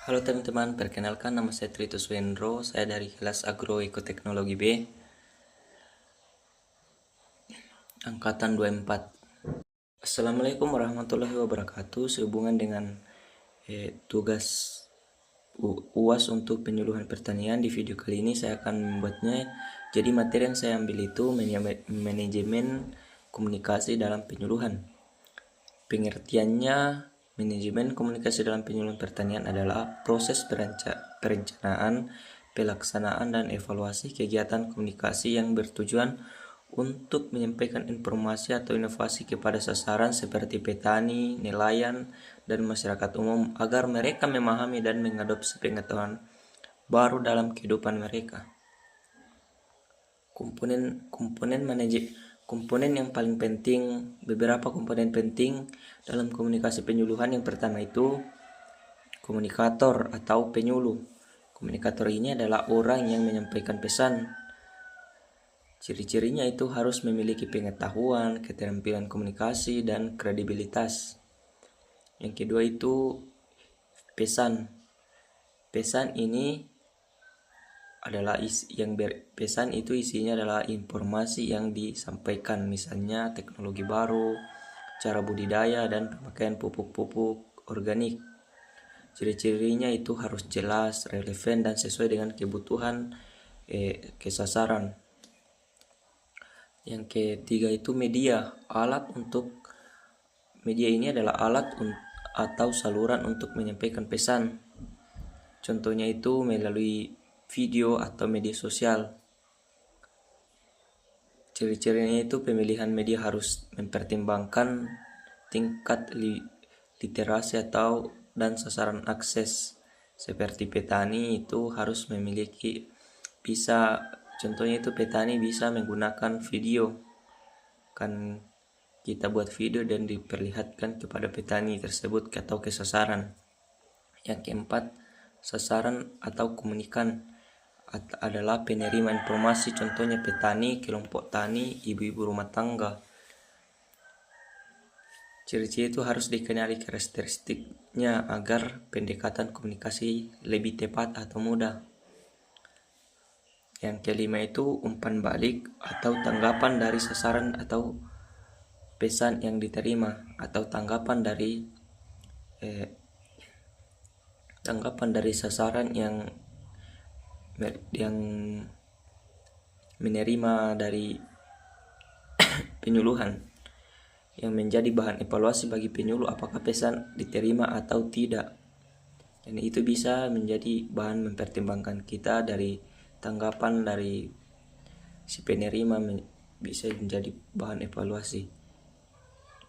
Halo teman-teman, perkenalkan nama saya Tritus Wendro, saya dari kelas Agroekoteknologi B, Angkatan 24. Assalamualaikum warahmatullahi wabarakatuh. Sehubungan dengan tugas UAS untuk penyuluhan pertanian, di video kali ini saya akan membuatnya. Jadi materi yang saya ambil itu manajemen komunikasi dalam penyuluhan. Pengertiannya, manajemen komunikasi dalam penyuluhan pertanian adalah proses perencanaan, pelaksanaan, dan evaluasi kegiatan komunikasi yang bertujuan untuk menyampaikan informasi atau inovasi kepada sasaran seperti petani, nelayan, dan masyarakat umum agar mereka memahami dan mengadopsi pengetahuan baru dalam kehidupan mereka. Komponen yang paling penting, beberapa komponen penting dalam komunikasi penyuluhan. Yang pertama itu komunikator atau penyuluh. Komunikator ini adalah orang yang menyampaikan pesan. Ciri-cirinya itu harus memiliki pengetahuan, keterampilan komunikasi, dan kredibilitas. Yang kedua itu pesan. Pesan ini adalah pesan itu isinya adalah informasi yang disampaikan, misalnya teknologi baru, cara budidaya, dan pemakaian pupuk-pupuk organik. Ciri-cirinya itu harus jelas, relevan, dan sesuai dengan kebutuhan kesasaran. Yang ketiga itu media. Media ini adalah alat atau saluran untuk menyampaikan pesan. Contohnya itu melalui video atau media sosial. Ciri-cirinya itu pemilihan media harus mempertimbangkan tingkat literasi dan sasaran akses. Seperti petani itu harus memiliki contohnya itu petani bisa menggunakan video. Kan kita buat video dan diperlihatkan kepada petani tersebut atau ke sasaran. Yang keempat, sasaran atau komunikan adalah penerima informasi, contohnya petani, kelompok tani, ibu-ibu rumah tangga. Ciri-ciri itu harus dikenali karakteristiknya agar pendekatan komunikasi lebih tepat atau mudah. Yang kelima itu umpan balik atau tanggapan dari sasaran atau pesan yang diterima, atau tanggapan dari sasaran yang menerima dari penyuluhan, yang menjadi bahan evaluasi bagi penyuluh apakah pesan diterima atau tidak. Dan itu bisa menjadi bahan mempertimbangkan kita dari tanggapan dari si penerima, bisa menjadi bahan evaluasi.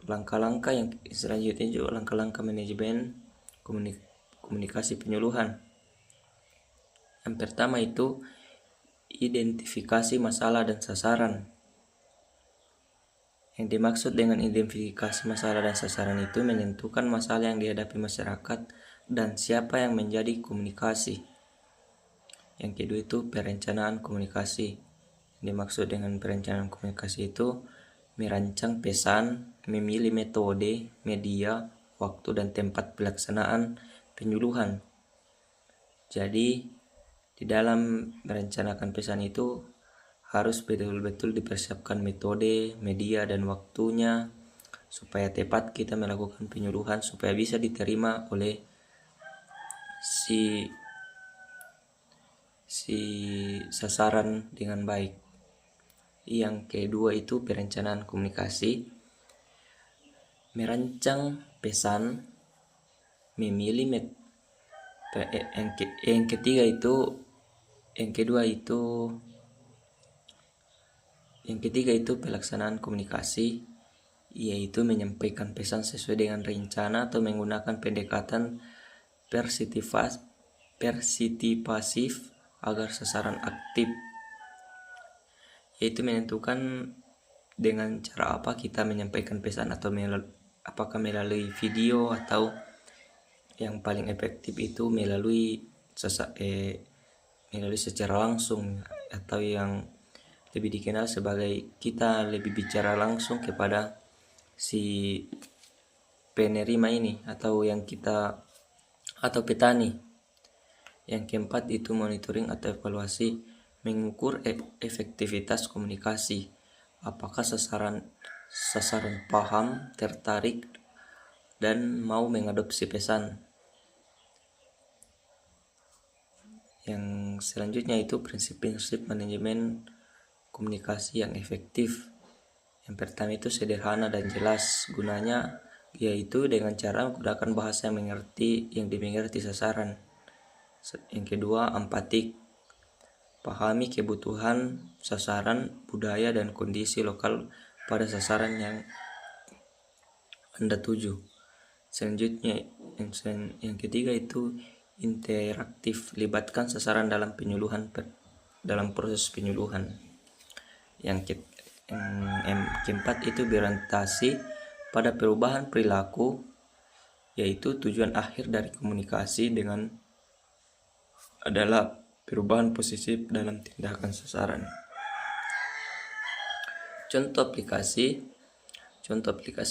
Langkah-langkah yang selanjutnya juga langkah-langkah manajemen komunikasi penyuluhan. Yang pertama itu identifikasi masalah dan sasaran. Yang dimaksud dengan identifikasi masalah dan sasaran itu menentukan masalah yang dihadapi masyarakat dan siapa yang menjadi komunikasi. Yang kedua itu perencanaan komunikasi. Yang dimaksud dengan perencanaan komunikasi itu merancang pesan, memilih metode, media, waktu, dan tempat pelaksanaan penyuluhan. Jadi di dalam merencanakan pesan itu harus betul-betul dipersiapkan metode, media, dan waktunya supaya tepat kita melakukan penyuluhan, supaya bisa diterima oleh si sasaran dengan baik. Yang kedua itu perencanaan komunikasi, merancang pesan, memilih yang ketiga itu pelaksanaan komunikasi, yaitu menyampaikan pesan sesuai dengan rencana atau menggunakan pendekatan persitipasif agar sasaran aktif, yaitu menentukan dengan cara apa kita menyampaikan pesan, atau apakah melalui video atau yang paling efektif itu melalui secara langsung, atau yang lebih dikenal sebagai kita lebih bicara langsung kepada si penerima ini atau petani. Yang keempat itu monitoring atau evaluasi, mengukur efektivitas komunikasi. Apakah sasaran paham, tertarik, dan mau mengadopsi pesan. Yang selanjutnya itu prinsip-prinsip manajemen komunikasi yang efektif. Yang pertama itu sederhana dan jelas, gunanya yaitu dengan cara menggunakan bahasa yang dimengerti sasaran. Yang kedua, empatik, pahami kebutuhan sasaran, budaya, dan kondisi lokal pada sasaran yang Anda tuju. Selanjutnya, yang ketiga itu interaktif, libatkan sasaran dalam proses penyuluhan. Yang keempat itu berorientasi pada perubahan perilaku, yaitu tujuan akhir dari komunikasi adalah perubahan positif dalam tindakan sasaran. Contoh aplikasi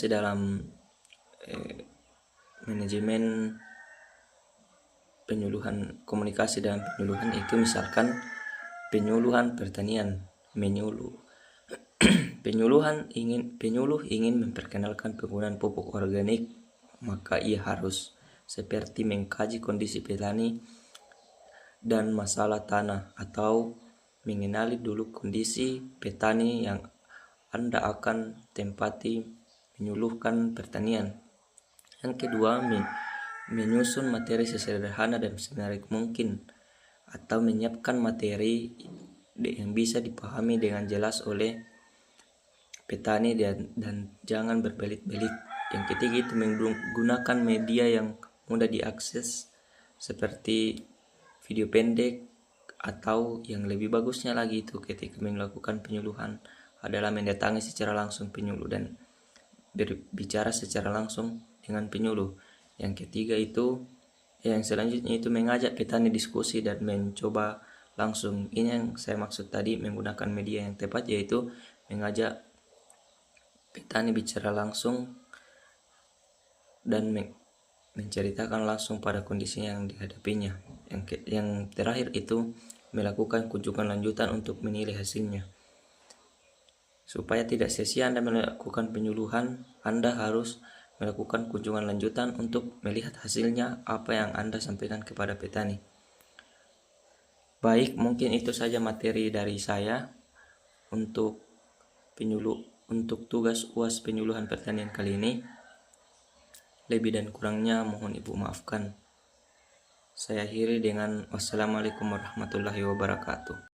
dalam manajemen penyuluhan komunikasi dalam penyuluhan itu misalkan penyuluhan pertanian, penyuluh ingin memperkenalkan penggunaan pupuk organik, maka ia harus seperti mengkaji kondisi petani dan masalah tanah, atau mengenali dulu kondisi petani yang Anda akan tempati menyuluhkan pertanian. Yang kedua, menyusun materi sesederhana dan semenarik mungkin, atau menyiapkan materi yang bisa dipahami dengan jelas oleh petani dan jangan berbelit-belit. Yang ketiga itu menggunakan media yang mudah diakses seperti video pendek, atau yang lebih bagusnya lagi itu ketika melakukan penyuluhan adalah mendatangi secara langsung penyuluh dan berbicara secara langsung dengan penyuluh. Yang ketiga itu yang selanjutnya itu mengajak petani diskusi dan mencoba langsung. Ini yang saya maksud tadi, menggunakan media yang tepat, yaitu mengajak petani bicara langsung dan menceritakan langsung pada kondisi yang dihadapinya. Yang terakhir itu melakukan kunjungan lanjutan untuk menilai hasilnya. Supaya tidak sia-sia Anda melakukan penyuluhan, Anda harus melakukan kunjungan lanjutan untuk melihat hasilnya apa yang Anda sampaikan kepada petani. Baik, mungkin itu saja materi dari saya untuk tugas UAS penyuluhan pertanian kali ini. Lebih dan kurangnya mohon Ibu maafkan. Saya akhiri dengan wassalamualaikum warahmatullahi wabarakatuh.